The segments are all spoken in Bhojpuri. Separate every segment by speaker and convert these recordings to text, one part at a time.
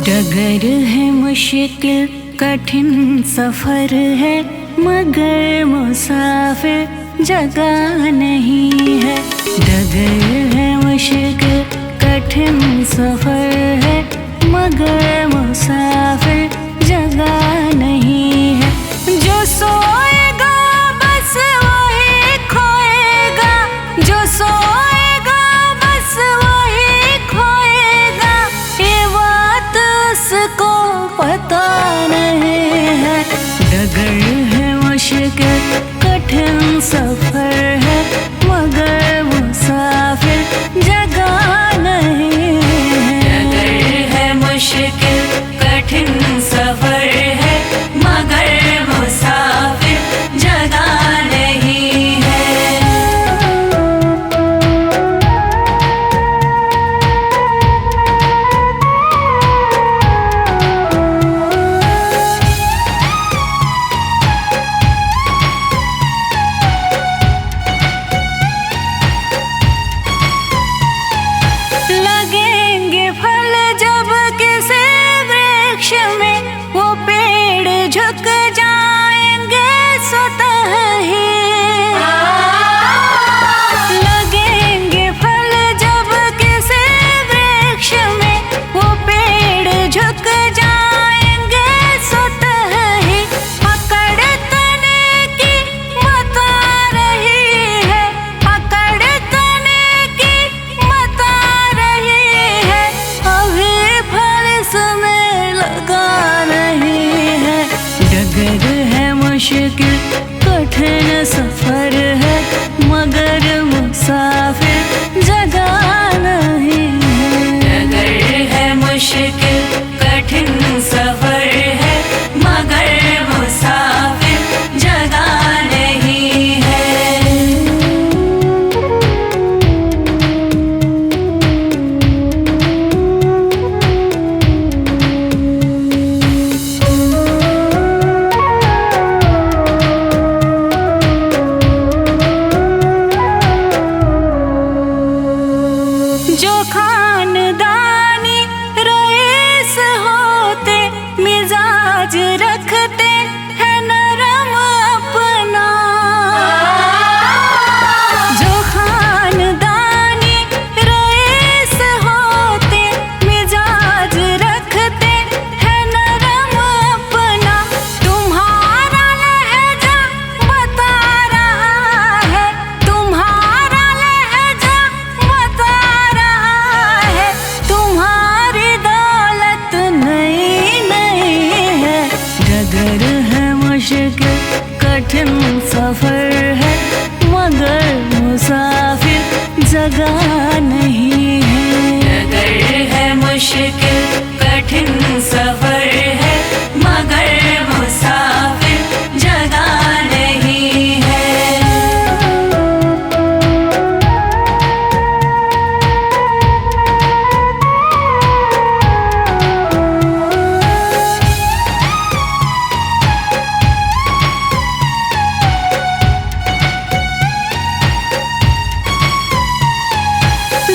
Speaker 1: डगर है मुश्किल कठिन सफर है, मगर मुसाफिर जगह नहीं है। डगर है मुश्किल कठिन सफर है, मगर मुसाफिर जगह नहीं है। जो सोएगा बस वही खोएगा, जो सोएगा बस वही खोएगा, ये बात उसको पता नहीं है। डगर है मुश्किल कठिन सफर है, मगर मुसाफिर जगह नहीं है। डगर है मुश्किल कठिन सफर है, मगर मुसाफिर जगह नहीं है। लगेंगे फल जब किसी वृक्ष में, वो पेड़ झुक जाएंगे स्वतः ही। लगेंगे फल जब किसी वृक्ष में, वो पेड़ झुक जाएंगे स्वतः ही। पकड़ तने की बता रही है, पकड़ तने की बता रही है, अभी फल इसमें लगा नहीं है। डगर है मुश्किल कठिन सफर है, मगर मुसाफिर जगह नहीं है। डगर है मुश्किल कठिन सफर है, मगर मुसाफिर जगह नहीं है। जो खानदानी रईस होते, मिजाज रखते हैं नरम अपना। जो खानदानी रईस होते, मिजाज रखते हैं नरम अपना। तुम्हारा लहजा बता रहा है, तुम्हारा लहजा बता रहा है, तुम्हारी दौलत नई नई है। डगर है मुश्किल कठिन सफर है, मगर मुसाफिर जगह नहीं है। डगर है मुश्किल कठिन सफर है, मगर मुसाफिर जगह नहीं है।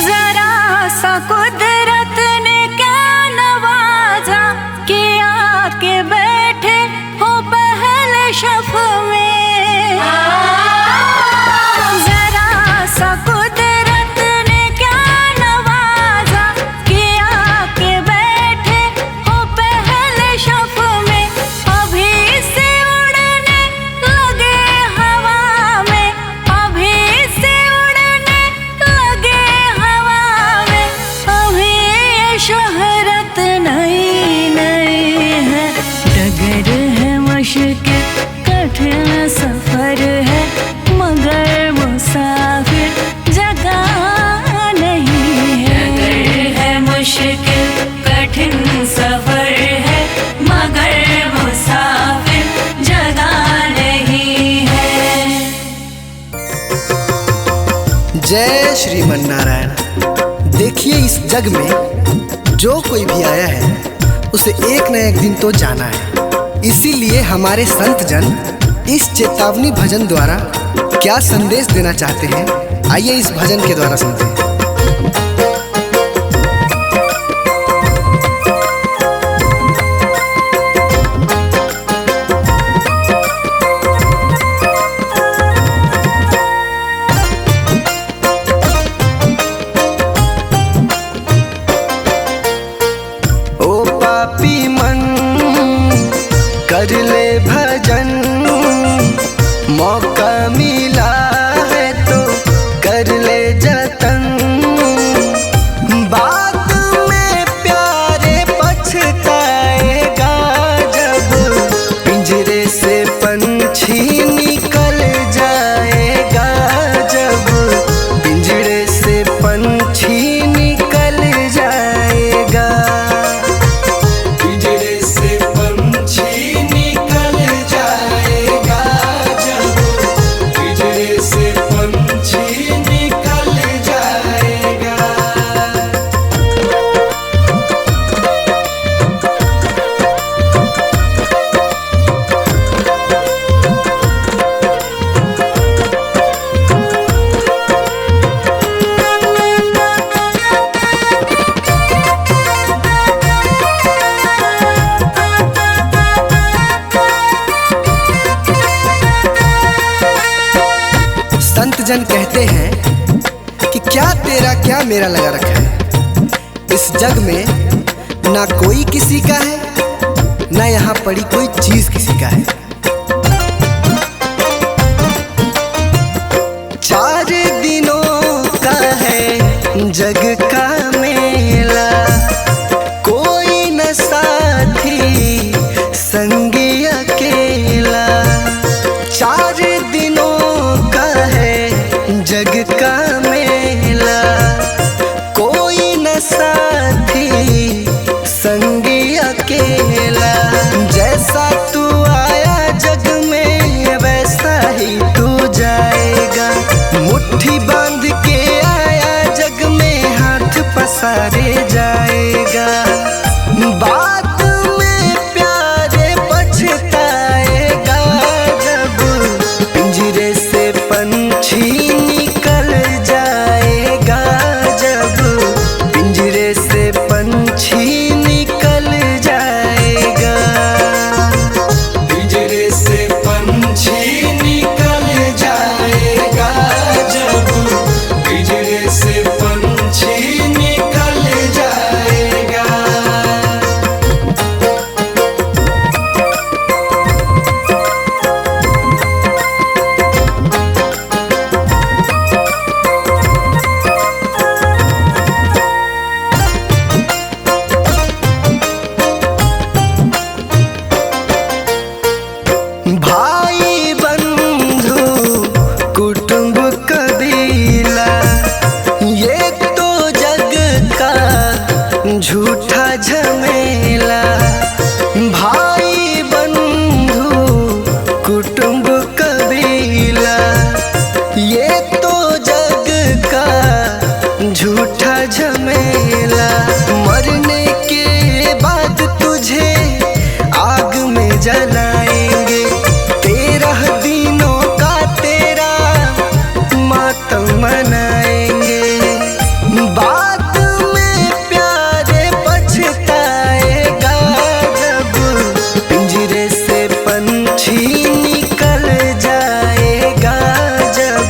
Speaker 1: जरा सा कुदरत ने क्या नवाजा, कि आके बैठे हो पहले शफ में। जरा सा कुदरत ने क्या नवाजा, कि आके बैठे हो पहले शफ में। अभी से उड़ने लगे हवा में, अभी से उड़ने लगे हवा में, अभी ये शोहरत नई नई है। डगर है मुश्किल कठिन सफर है, मगर मुसाफिर जगह नहीं है। डगर है मुश्किल कठिन सफर है, मगर मुसाफिर जगह नहीं है।
Speaker 2: जय श्रीमन नारायण। देखिए, इस जग में जो कोई भी आया है, उसे एक न एक दिन तो जाना है। इसीलिए हमारे संत जन इस चेतावनी भजन द्वारा क्या संदेश देना चाहते हैं, आइए इस भजन के द्वारा सुनते हैं।
Speaker 3: ओ पापी मन कर ले भजन, मौका मिला है तो कर ले जतन। बाद में प्यारे पछताएगा जब पिंजरे से पंछी निकल जाएगा, जब पिंजरे से पंछी निकल जाएगा। पिंजरे से पंछी निकल जाएगा, जब पिंजरे से पंछी निकल जाएगा।
Speaker 2: संत जन कहते हैं कि क्या तेरा क्या मेरा लगा रखा है। इस जग में ना कोई किसी का है, ना यहाँ पड़ी कोई चीज किसी का है।
Speaker 3: 4 दिनों का है जग का मेला, कोई न साथी संगी अकेला। 4 दिनों का है जग का मेला, कोई न साथी संगी अकेला। जैसा तू आया जग में वैसा ही तू जाएगा, मुट्ठी बांध के आया जग में हाथ पसारे जाएगा। बाद में प्यारे पछताएगा जब पिंजरे से पंछी निकल जाएगा, जब पिंजरे से पंछी निकल जाएगा। पिंजरे से पंछी निकल जाएगा, जब पिंजरे से पंछी निकल जाएगा। भाई बंधु कुटुंब कबीला, ये तो जग का झूठा झमेला। भाई बंधु कुटुंब कबीला, ये तो जग का झूठा झमेला। मरने के बाद तुझे आग में जलाएंगे, 13 दिनों का तेरा मातम मनाएंगे। बाद में प्यारे पछताएगा जब पिंजरे से पंछी निकल जाएगा, जब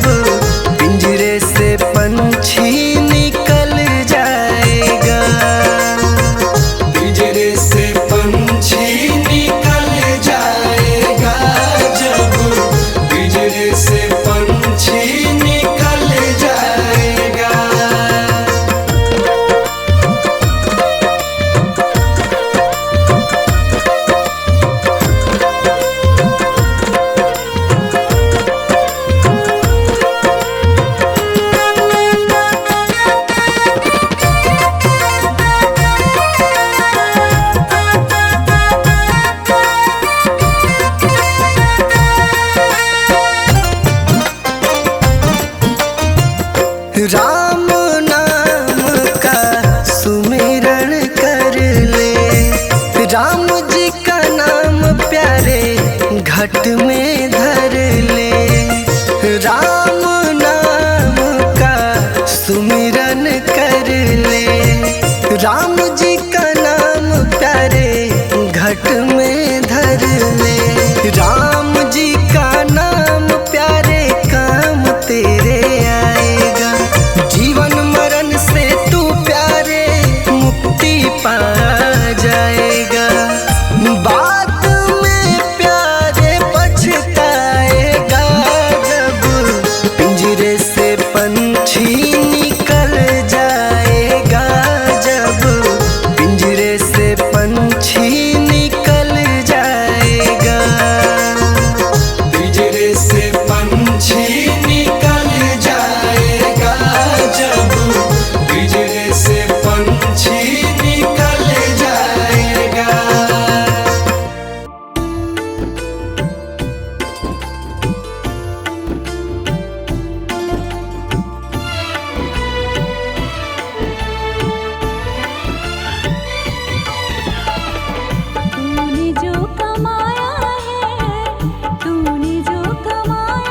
Speaker 3: से पंछी निकल जाएगा, जब पिंजरे से पंछी निकल जाएगा।
Speaker 1: तूने जो कमाया है, तूने जो कमाया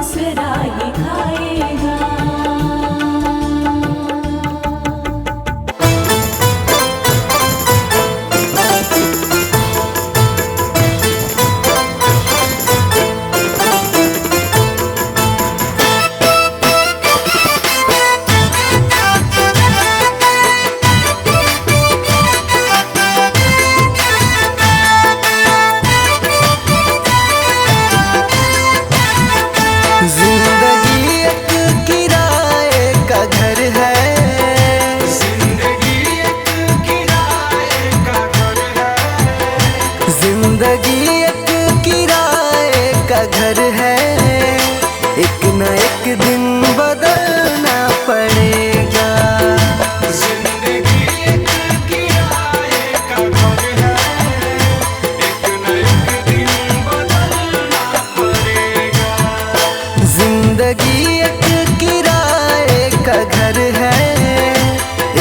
Speaker 1: दूसरा ही खाएगा।
Speaker 3: जिंदगी एक किराए का घर है, जिंदगी एक किराए का घर है, जिंदगी एक किराए का घर है, एक न एक दिन बदलना पड़ेगा। जिंदगी एक किराए का घर है, एक न एक दिन बदलना पड़ेगा। जिंदगी एक किराए का घर है,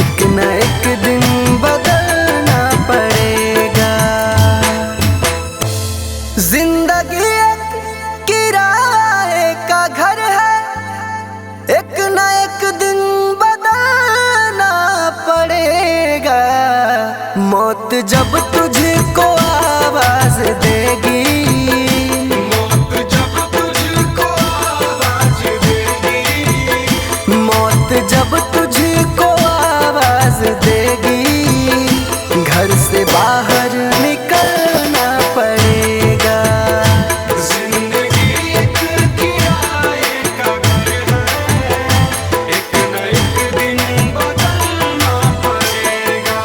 Speaker 3: एक न एक दिन बदलना पड़ेगा। जिंदगी एक किराए का घर है, एक न एक दिन बदलना पड़ेगा। मौत जब तुझको आवाज देगी, मौत जब तुझको आवाज देगी, मौत जब तुझको आवाज देगी, घर से बाहर निकलना पड़ेगा। जिंदगी एक किराए का घर है, एक न एक दिन बदलना पड़ेगा।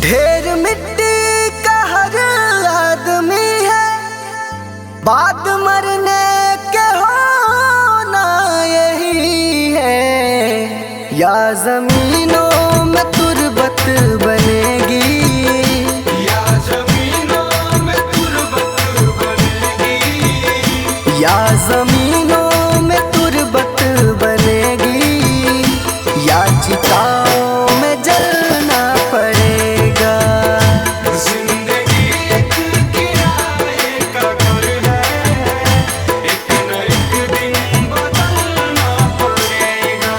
Speaker 3: ढेर मिट्टी का हर आदमी है, बाद मरने के होना यही है। या जमीनों में तुरबत बनेगी, या जमीनों में तुरबत बनेगी, या जमीनों में तुरबत बनेगी, या चिताओं में जलना पड़ेगा। जिंदगी एक किराए का घर है, एक न एक दिन बदलना पड़ेगा।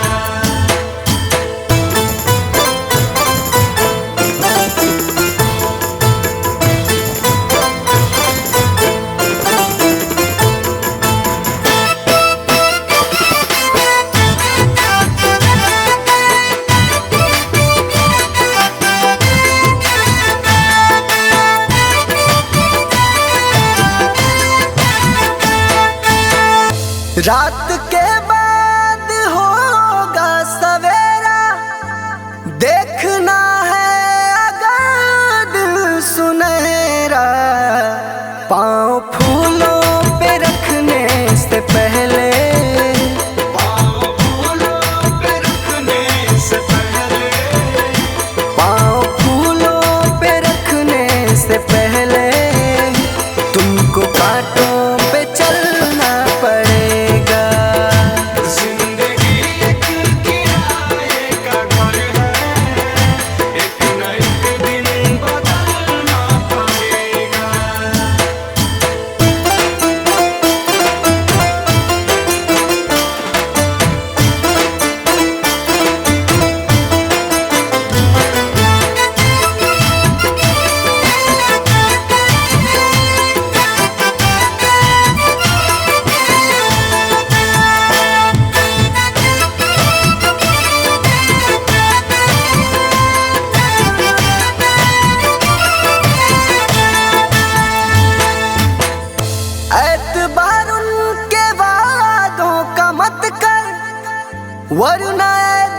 Speaker 3: रात के बाद होगा सवेरा, देखना है अगर दिल सुनहरा। पाँव फूलों पे रखने से पहले, पाँव फूलों पे रखने से पहले, पाँव फूलों पे रखने से पहले, तुमको कांटों पे चलना पड़ेगा। जिंदगी एक किराए का घर है, एक न एक दिन बदलना पड़ेगा। वरना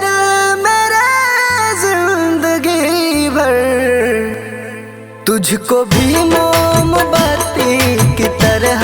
Speaker 3: दिल मेरे जिंदगी भर तुझको भी मोमबत्ती की तरह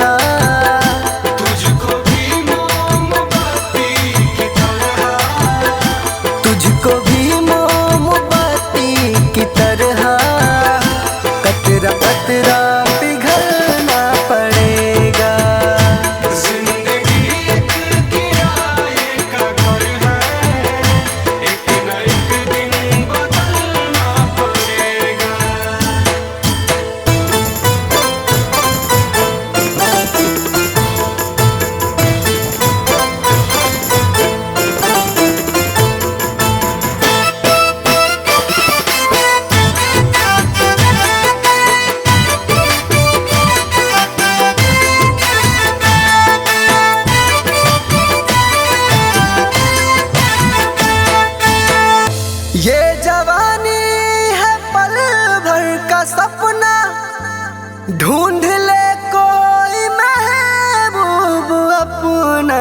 Speaker 2: ढूंढ ले कोई महबूब अपना,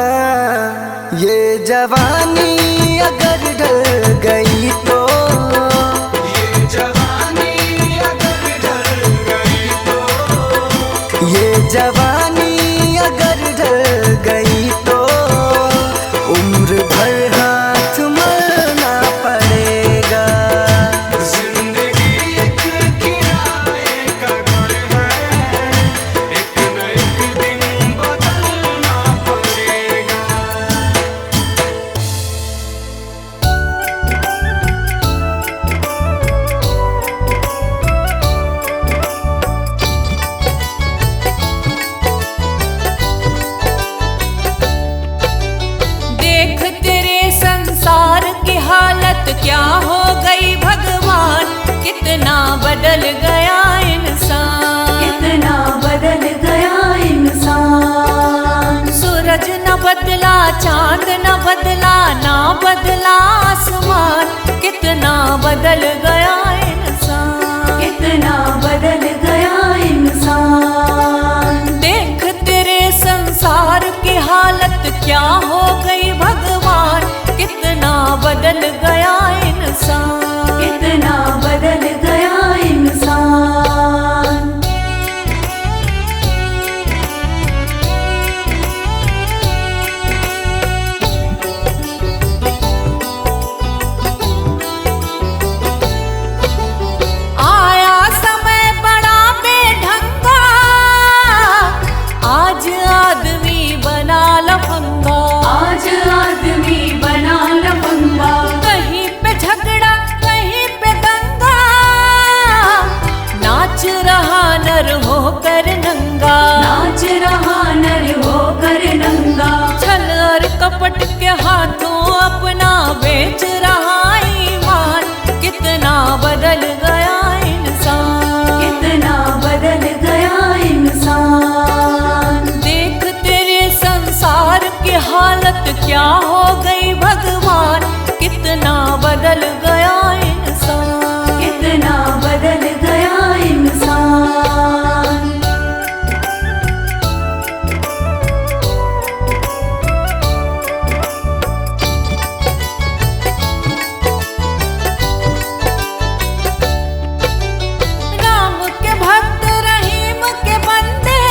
Speaker 2: ये जवानी अगर ढल गई तो,
Speaker 3: ये जवानी अगर ढल गई तो,
Speaker 2: ये जवानी अगर ढल गई तो उम्र भर हाथ मलना पड़ेगा।
Speaker 3: जिंदगी एक किराए का घर है, एक न एक दिन बदलना पड़ेगा।
Speaker 1: देख तेरे संसार की हालत क्या हो गई भगवान, कितना बदल गया इंसान, कितना बदल गया इंसान। सूरज न बदला, चांद न बदला, ना बदला आसमान, कितना बदल गया इंसान, कितना बदल गया इंसान। देख तेरे संसार की हालत क्या हो गई भगवान, कितना बदल गया इंसान, कितना बदल गया इंसान। आया समय बड़ा बेढंगा, आज आदमी बना लफंगा, आज आदमी बना लफंगा। कहीं पे झगड़ा कहीं पे दंगा, नाच रहा नर होकर नंगा, नाच रहा नर होकर नंगा। छल और कपट के हाथों अपना बेच रहा ईमान, कितना बदल गया इंसान, कितना बदल गया इंसान। देख तेरे संसार की हालत क्या हो गई भगवान, कितना बदल गया इंसान, कितना बदल गया इंसान। राम के भक्त रहीम के बंदे,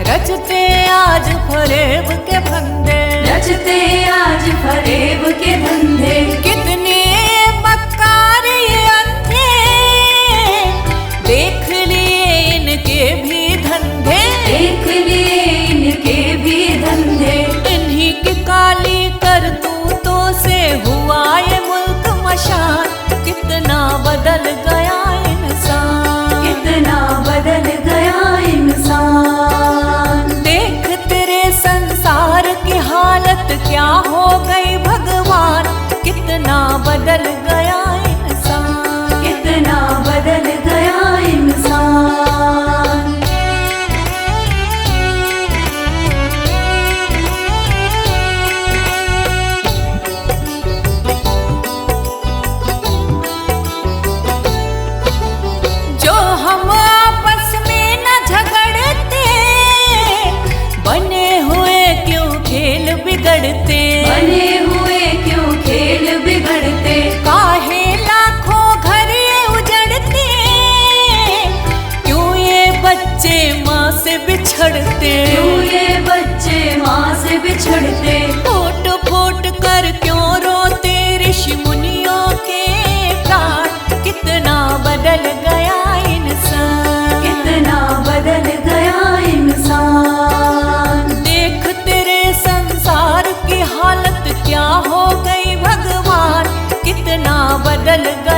Speaker 1: रचते आज फरेब के फंदे, रचते आज फरेब के धंधे। कितने मक्कार ये अंधे, देख लिए इनके भी धंधे, देख लिए इनके भी धंधे। इन्हीं की काली करतूतों से हुआ ये मुल्क मशान, कितना बदल गया इंसान, कितना बदल गया इंसान। देख तेरे संसार की हालत क्या हो गई भगवान, कितना बदल गया इंसान, कितना बदल गया इंसान। जो हम आपस में न झगड़ते, बने हुए क्यों खेल बिगड़ते, बने हुए क्यों खेल बिगड़ते। काहे लाखों घर ये उजड़ते, क्यों ये बच्चे माँ से बिछड़ते, क्यों ये बच्चे माँ से बिछड़ते। फूट फूट कर क्यों रोते ऋषि मुनियों के प्राण, कितना बदल गया इंसान, कितना बदल गया इंसान। देख तेरे संसार की हालत क्या हो गई भगवान, कितना बदल गया